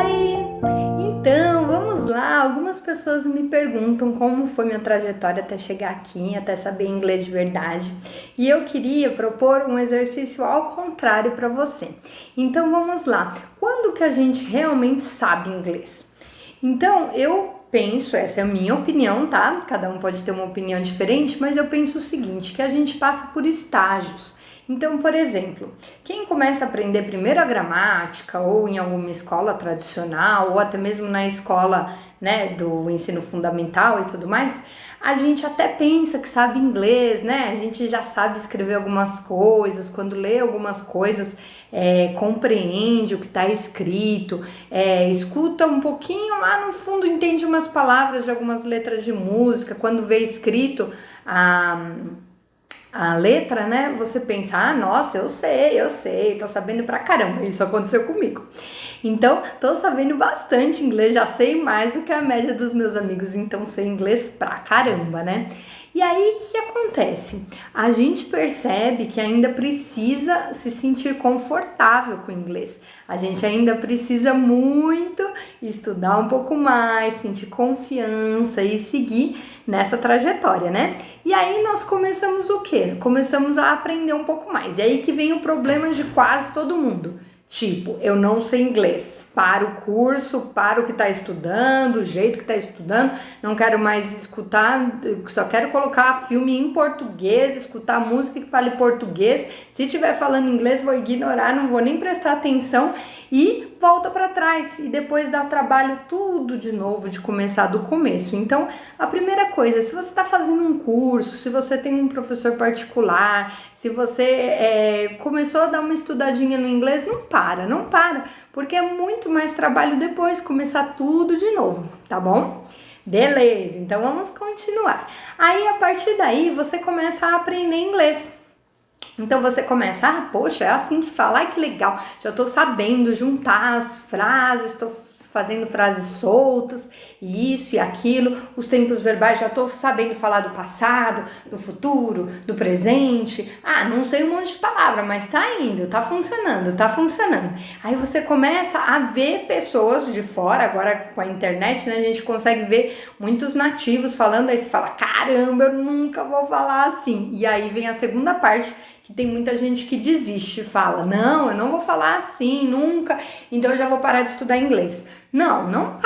Oi! Então, vamos lá. Algumas pessoas me perguntam como foi minha trajetória até chegar aqui, até saber inglês de verdade. E eu queria propor um exercício ao contrário para você. Então, vamos lá. Quando que a gente realmente sabe inglês? Então, eu penso, essa é a minha opinião, tá? Cada um pode ter uma opinião diferente, mas eu penso o seguinte, que a gente passa por estágios. Então, por exemplo, quem começa a aprender primeiro a gramática ou em alguma escola tradicional ou até mesmo na escola, né, do ensino fundamental e tudo mais, a gente até pensa que sabe inglês, né? A gente já sabe escrever algumas coisas, quando lê algumas coisas, compreende o que está escrito, escuta um pouquinho lá no fundo, entende umas palavras de algumas letras de música, quando vê escrito a letra, né, você pensa, nossa, eu sei, tô sabendo pra caramba, isso aconteceu comigo. Então, tô sabendo bastante inglês, já sei mais do que a média dos meus amigos, então sei inglês pra caramba, né? E aí, o que acontece? A gente percebe que ainda precisa se sentir confortável com o inglês. A gente ainda precisa muito estudar um pouco mais, sentir confiança e seguir nessa trajetória, né? E aí nós começamos o quê? Começamos a aprender um pouco mais. E aí que vem o problema de quase todo mundo. Tipo, eu não sei inglês, para o curso, para o que está estudando, o jeito que está estudando, não quero mais escutar, só quero colocar filme em português, escutar música que fale português, se estiver falando inglês vou ignorar, não vou nem prestar atenção e volta para trás e depois dá trabalho tudo de novo, de começar do começo. Então, a primeira coisa, se você está fazendo um curso, se você tem um professor particular, se você começou a dar uma estudadinha no inglês, não para, porque é muito mais trabalho depois começar tudo de novo, tá bom? Beleza, então vamos continuar. Aí, a partir daí, você começa a aprender inglês. Então você começa, poxa, é assim que fala, ai que legal, já tô sabendo juntar as frases, tô fazendo frases soltas, isso e aquilo, os tempos verbais, já tô sabendo falar do passado, do futuro, do presente, não sei um monte de palavra, mas tá indo, tá funcionando. Aí você começa a ver pessoas de fora, agora com a internet, né, a gente consegue ver muitos nativos falando, aí você fala, caramba, eu nunca vou falar assim, e aí vem a segunda parte, que tem muita gente que desiste, fala, não, eu não vou falar assim, nunca, então eu já vou parar de estudar inglês. Não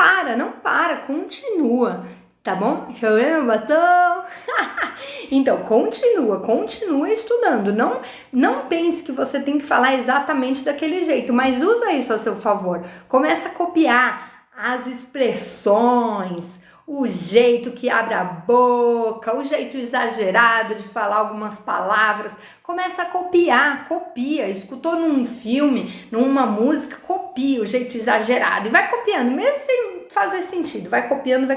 para, continua, tá bom? Deixa eu ver meu batom. Então, continua estudando, não pense que você tem que falar exatamente daquele jeito, mas usa isso a seu favor, começa a copiar as expressões, o jeito que abre a boca, o jeito exagerado de falar algumas palavras, começa a copia, escutou num filme, numa música, copia o jeito exagerado e vai copiando, mesmo sem fazer sentido, vai copiando.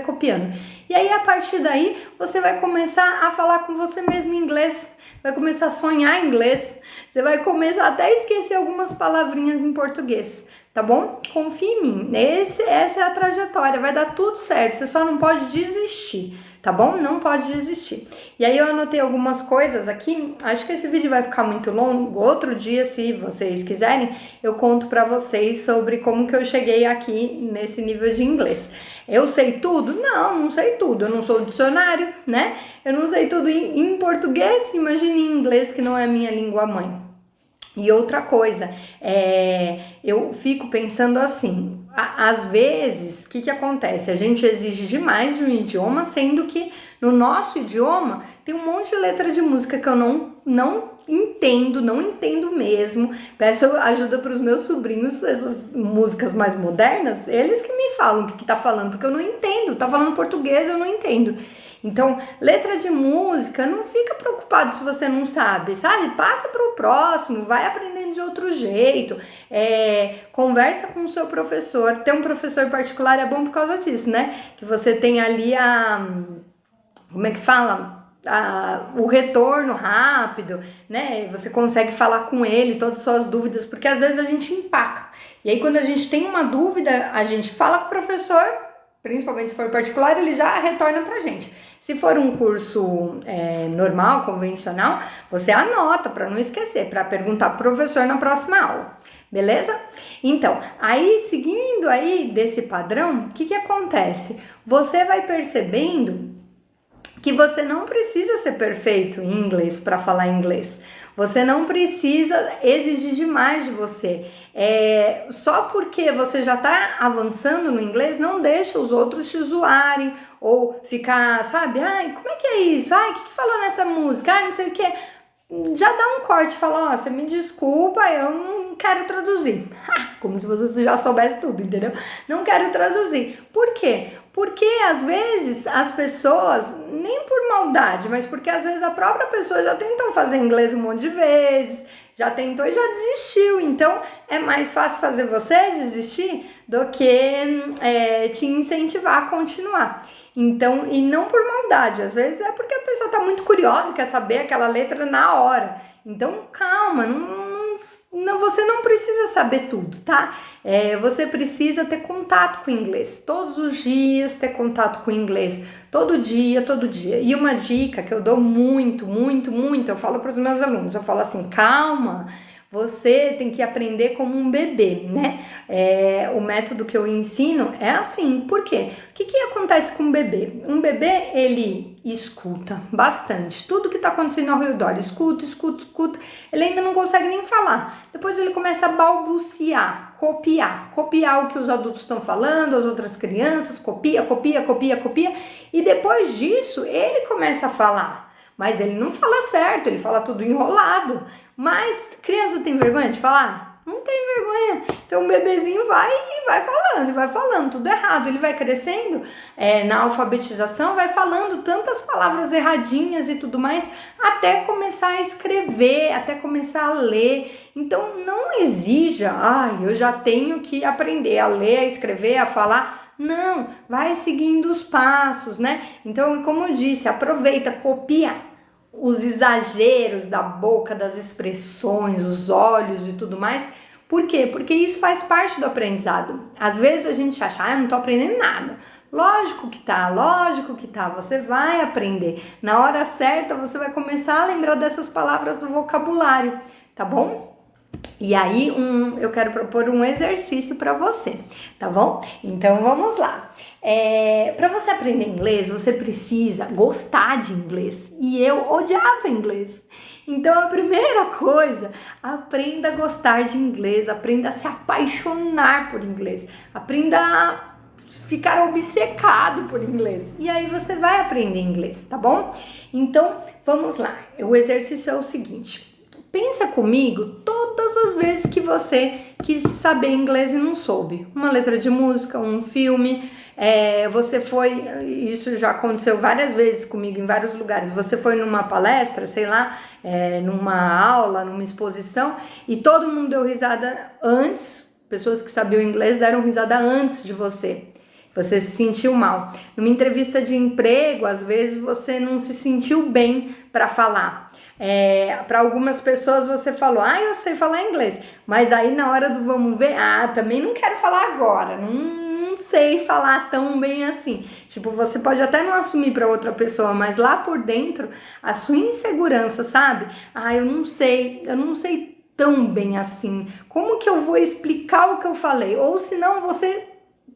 E aí, a partir daí, você vai começar a falar com você mesmo em inglês, vai começar a sonhar em inglês, você vai começar até a esquecer algumas palavrinhas em português. Tá bom? Confia em mim, essa é a trajetória, vai dar tudo certo, você só não pode desistir, tá bom? Não pode desistir. E aí eu anotei algumas coisas aqui, acho que esse vídeo vai ficar muito longo, outro dia, se vocês quiserem, eu conto pra vocês sobre como que eu cheguei aqui nesse nível de inglês. Eu sei tudo? Não sei tudo, eu não sou dicionário, né? Eu não sei tudo em português, imagine em inglês que não é a minha língua mãe. E outra coisa, eu fico pensando assim, às vezes, o que acontece? A gente exige demais de um idioma, sendo que no nosso idioma tem um monte de letra de música que eu não entendo mesmo. Peço ajuda para os meus sobrinhos, essas músicas mais modernas, eles que me falam o que tá falando, porque eu não entendo, tá falando português, eu não entendo. Então, letra de música, não fica preocupado se você não sabe? Passa para o próximo, vai aprendendo de outro jeito, conversa com o seu professor. Ter um professor particular é bom por causa disso, né? Que você tem ali como é que fala? O retorno rápido, né? Você consegue falar com ele todas as suas dúvidas, porque às vezes a gente empaca. E aí, quando a gente tem uma dúvida, a gente fala com o professor, principalmente se for particular, ele já retorna pra gente. Se for um curso normal, convencional, você anota para não esquecer, para perguntar pro professor na próxima aula. beleza? Então, aí seguindo aí desse padrão, o que acontece? Você vai percebendo que você não precisa ser perfeito em inglês para falar inglês. Você não precisa exigir demais de você. Só porque você já está avançando no inglês, não deixa os outros te zoarem ou ficar, sabe? Ai, como é que é isso? Ai, o que falou nessa música? Ai, não sei o que. Já dá um corte e fala, ó, você me desculpa, eu não quero traduzir. Como se você já soubesse tudo, entendeu? Não quero traduzir. Por quê? Porque às vezes as pessoas, nem por maldade, mas porque às vezes a própria pessoa já tentou fazer inglês um monte de vezes, já tentou e já desistiu. Então é mais fácil fazer você desistir do que te incentivar a continuar. Então, e não por maldade, às vezes é porque a pessoa tá muito curiosa e quer saber aquela letra na hora. Então, calma, você não precisa saber tudo, tá? Você precisa ter contato com o inglês, todos os dias ter contato com o inglês, todo dia. E uma dica que eu dou muito, eu falo para os meus alunos, eu falo assim, calma, você tem que aprender como um bebê, né? O método que eu ensino é assim. Por quê? O que acontece com um bebê? Um bebê, ele escuta bastante. Tudo que está acontecendo ao redor, escuta. Ele ainda não consegue nem falar. Depois ele começa a balbuciar, copiar o que os adultos estão falando, as outras crianças, copia. E depois disso, ele começa a falar. Mas ele não fala certo, ele fala tudo enrolado. Mas criança tem vergonha de falar? Não tem vergonha. Então o bebezinho vai falando tudo errado. Ele vai crescendo na alfabetização, vai falando tantas palavras erradinhas e tudo mais, até começar a escrever, até começar a ler. Então não exija, eu já tenho que aprender a ler, a escrever, a falar. Não, vai seguindo os passos, né? Então, como eu disse, aproveita, copia os exageros da boca, das expressões, os olhos e tudo mais. Por quê? Porque isso faz parte do aprendizado. Às vezes a gente acha, eu não tô aprendendo nada. Lógico que tá, você vai aprender. Na hora certa você vai começar a lembrar dessas palavras do vocabulário, tá bom? E aí eu quero propor um exercício para você, tá bom? Então vamos lá. Para você aprender inglês, você precisa gostar de inglês. E eu odiava inglês. Então a primeira coisa, aprenda a gostar de inglês, aprenda a se apaixonar por inglês, aprenda a ficar obcecado por inglês. E aí você vai aprender inglês, tá bom? Então vamos lá. O exercício é o seguinte. Pensa comigo todas as vezes que você quis saber inglês e não soube. Uma letra de música, um filme, isso já aconteceu várias vezes comigo em vários lugares. Você foi numa palestra, sei lá, numa aula, numa exposição, e todo mundo deu risada antes, pessoas que sabiam inglês deram risada antes de você. Você se sentiu mal. Numa entrevista de emprego, às vezes você não se sentiu bem para falar. Para algumas pessoas você falou, eu sei falar inglês, mas aí na hora do vamos ver, também não quero falar agora, não sei falar tão bem assim. Tipo, você pode até não assumir para outra pessoa, mas lá por dentro, a sua insegurança, sabe? Eu não sei tão bem assim. Como que eu vou explicar o que eu falei? Ou senão você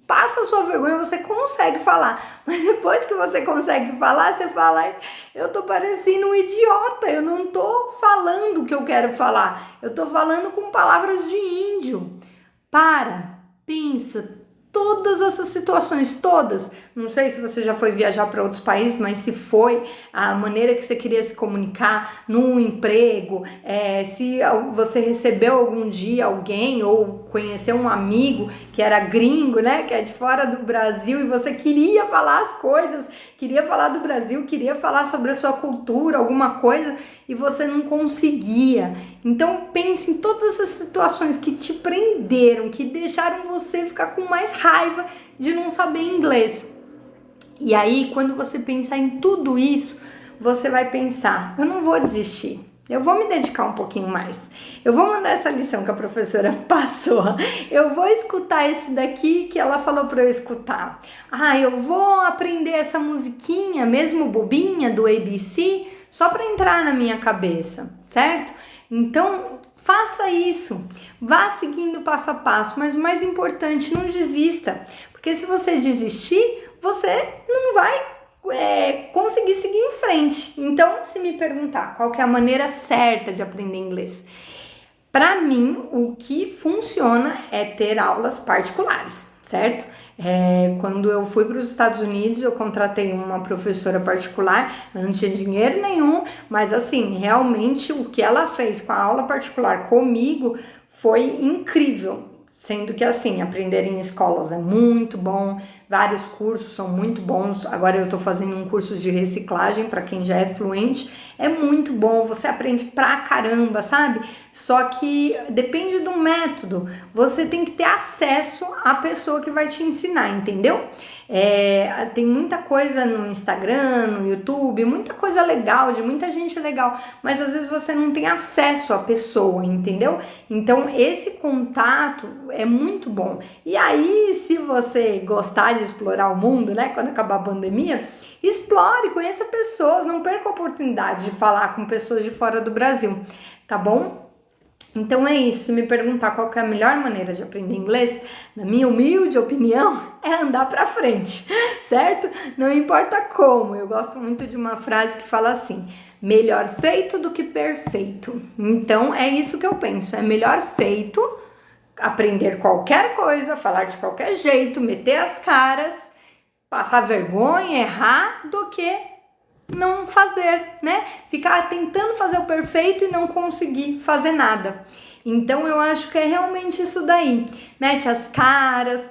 passa a sua vergonha, você consegue falar, mas depois que você consegue falar, você fala, eu tô parecendo um idiota, eu não tô falando o que eu quero falar, eu tô falando com palavras de índio. Pensa, todas essas situações, todas, não sei se você já foi viajar para outros países, mas se foi, a maneira que você queria se comunicar num emprego, se você recebeu algum dia alguém ou conheceu um amigo que era gringo, né, que é de fora do Brasil e você queria falar as coisas, queria falar do Brasil, queria falar sobre a sua cultura, alguma coisa, e você não conseguia. Então pense em todas essas situações que te prenderam, que deixaram você ficar com mais raiva de não saber inglês. E aí, quando você pensar em tudo isso, você vai pensar, eu não vou desistir. Eu vou me dedicar um pouquinho mais. Eu vou mandar essa lição que a professora passou. Eu vou escutar esse daqui que ela falou para eu escutar. Eu vou aprender essa musiquinha, mesmo bobinha, do ABC, só para entrar na minha cabeça, certo? Então, Faça isso, vá seguindo passo a passo, mas o mais importante, não desista, porque se você desistir, você não vai conseguir seguir em frente. Então, se me perguntar qual que é a maneira certa de aprender inglês, para mim, o que funciona é ter aulas particulares, certo? Quando eu fui para os Estados Unidos, eu contratei uma professora particular, eu não tinha dinheiro nenhum, mas assim, realmente o que ela fez com a aula particular comigo foi incrível. Sendo que assim, aprender em escolas é muito bom, vários cursos são muito bons. Agora eu tô fazendo um curso de reciclagem para quem já é fluente, é muito bom, você aprende pra caramba, sabe? Só que depende do método, você tem que ter acesso à pessoa que vai te ensinar, entendeu? Tem muita coisa no Instagram, no YouTube, muita coisa legal, de muita gente legal, mas às vezes você não tem acesso à pessoa, entendeu? Então esse contato é muito bom. E aí, se você gostar de explorar o mundo, né, quando acabar a pandemia, explore, conheça pessoas, não perca a oportunidade de falar com pessoas de fora do Brasil, tá bom? Então é isso, se me perguntar qual que é a melhor maneira de aprender inglês, na minha humilde opinião, é andar pra frente, certo? Não importa como, eu gosto muito de uma frase que fala assim, melhor feito do que perfeito. Então é isso que eu penso, é melhor feito, aprender qualquer coisa, falar de qualquer jeito, meter as caras, passar vergonha, errar, do que não fazer, né? Ficar tentando fazer o perfeito e não conseguir fazer nada. Então eu acho que é realmente isso daí. Mete as caras,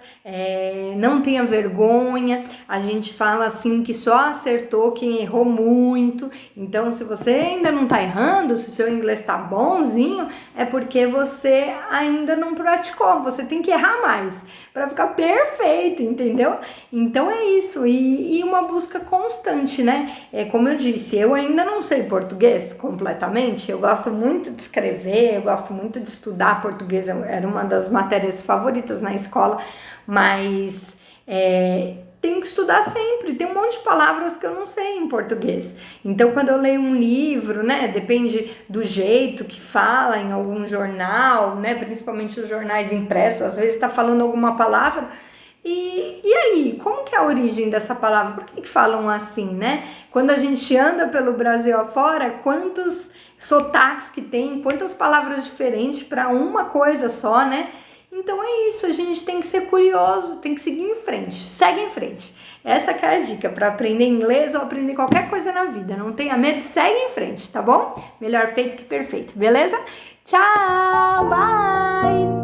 não tenha vergonha. A gente fala assim que só acertou quem errou muito. Então se você ainda não tá errando, se seu inglês tá bonzinho, é porque você ainda não praticou. Você tem que errar mais para ficar perfeito, entendeu? Então é isso. E uma busca constante, né? Como eu disse, eu ainda não sei português completamente. Eu gosto muito de escrever, eu gosto muito de estudar português, era uma das matérias favoritas na escola, mas tenho que estudar sempre, tem um monte de palavras que eu não sei em português. Então, quando eu leio um livro, né, depende do jeito que fala em algum jornal, né, principalmente os jornais impressos, às vezes está falando alguma palavra, e aí, como que é a origem dessa palavra? Por que falam assim, né? Quando a gente anda pelo Brasil afora, quantos sotaques que tem, quantas palavras diferentes para uma coisa só, né? Então é isso, a gente tem que ser curioso, tem que seguir em frente, segue em frente. Essa que é a dica para aprender inglês ou aprender qualquer coisa na vida. Não tenha medo, segue em frente, tá bom? Melhor feito que perfeito, beleza? Tchau, bye!